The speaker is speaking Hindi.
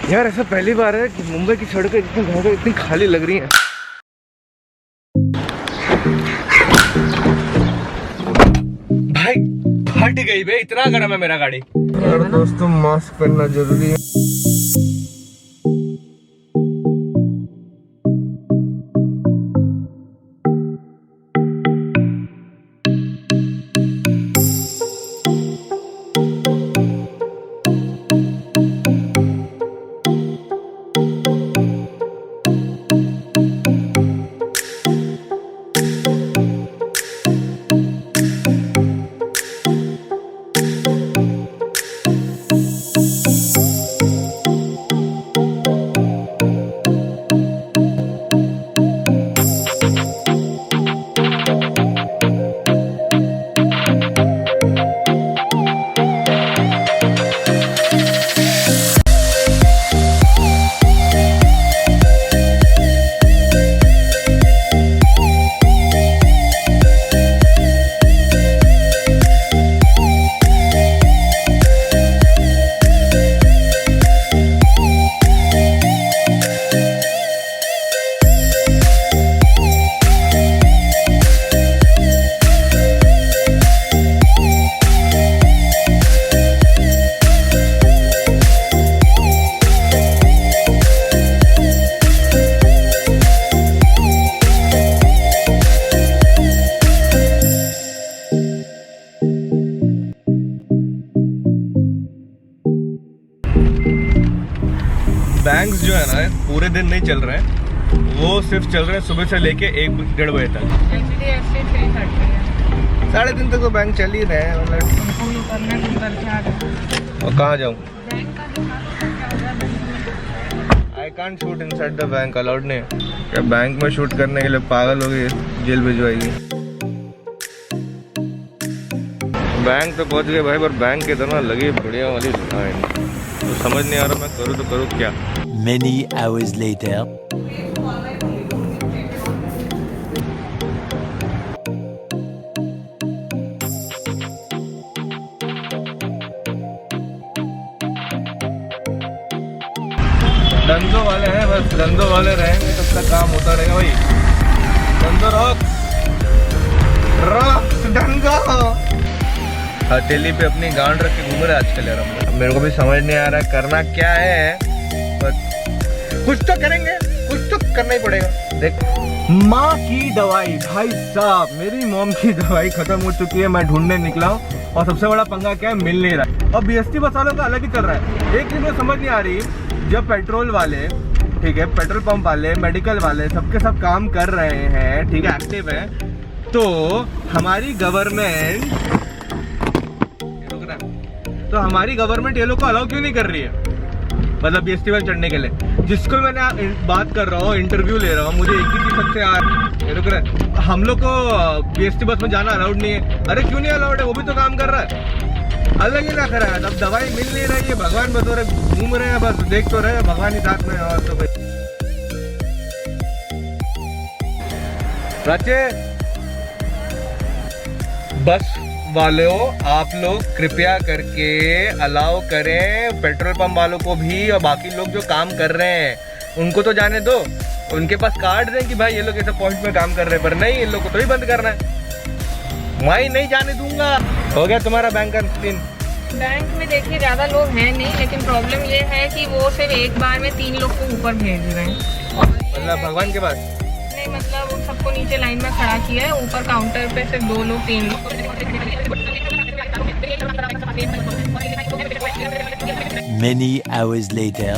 यार ऐसा पहली बार है कि मुंबई की सड़कें इतनी खाली लग रही हैं। भाई फट गई बे, इतना गर्म है मेरा गाड़ी। यार दोस्तों मास्क पहनना जरूरी है। बैंक्स जो है ना पूरे दिन नहीं चल रहे हैं, वो सिर्फ चल रहे हैं सुबह से लेके 1-1:30 बजे तक। 3:30 तक तो बैंक चल ही रहे हैं। और कहाँ जाऊँ? I can't shoot inside the bank, allowed नहीं है। क्या बैंक में शूट करने के लिए पागल हो गई, जेल भिजवाएगी। बैंक तो पहुँच गए भाई, पर बैंक की तरह लगी बढ़िया वाली लाइन, तो समझ नहीं आ रहा मैं करूँ तो करूँ क्या। Many hours later. धंधों वाले हैं, बस धंधों वाले रहेंगे तब तक काम होता रहेगा भाई। धंधो रोक धंधो। हथेली पे अपनी गांड रख के घूम रहे आजकल यार। अब मेरे को भी समझ नहीं आ रहा है करना क्या है, बस कुछ तो करेंगे, कुछ तो करना ही पड़ेगा। देख माँ की दवाई, भाई साहब मेरी मॉम की दवाई खत्म हो चुकी है, मैं ढूंढने निकला हूँ। और सबसे बड़ा पंगा क्या है, मिल नहीं रहा है। और बीएसटी बस वालों का अलग ही चल रहा है। एक चीज मुझे समझ नहीं आ रही, जब पेट्रोल वाले, ठीक है, पेट्रोल पंप वाले, मेडिकल वाले सबके सब काम कर रहे हैं, ठीक है, एक्टिव है, तो हमारी गवर्नमेंट ये लोग को अलाउ क्यों नहीं कर रही है, मतलब बीएसटी बस चढ़ने के लिए। जिसको मैंने बात कर रहा हूँ, इंटरव्यू ले रहा हूँ, मुझे एक ही चीज सबसे रुक रहा है, हम लोग को बीएसटी बस में जाना अलाउड नहीं है। अरे क्यों नहीं अलाउड है, वो भी तो काम कर रहा है, अलग ही ना करा है। अब दवाई मिल नहीं रही है, भगवान बतौर घूम रहे हैं, बस देख तो रहे हैं, भगवान ही साथ में। और तो भाई बस वालों, आप लोग कृपया करके अलाउ करें पेट्रोल पंप वालों को भी, और बाकी लोग जो काम कर रहे हैं उनको तो जाने दो, उनके पास कार्ड दें कि भाई ये लोग ऐसे पॉइंट में काम कर रहे हैं। पर नहीं, इन लोग को तो ही बंद करना है, मैं नहीं जाने दूंगा। हो गया तुम्हारा बैंक का सीन? बैंक में देखिए ज्यादा लोग हैं नहीं, लेकिन प्रॉब्लम ये है कि वो सिर्फ एक बार में 3 लोग को ऊपर भेज रहे हैं। मतलब भगवान के पास नहीं, मतलब उन सबको नीचे लाइन में खड़ा किया है, ऊपर काउंटर पे सिर्फ 2 लोग 3 लोग। Many hours later.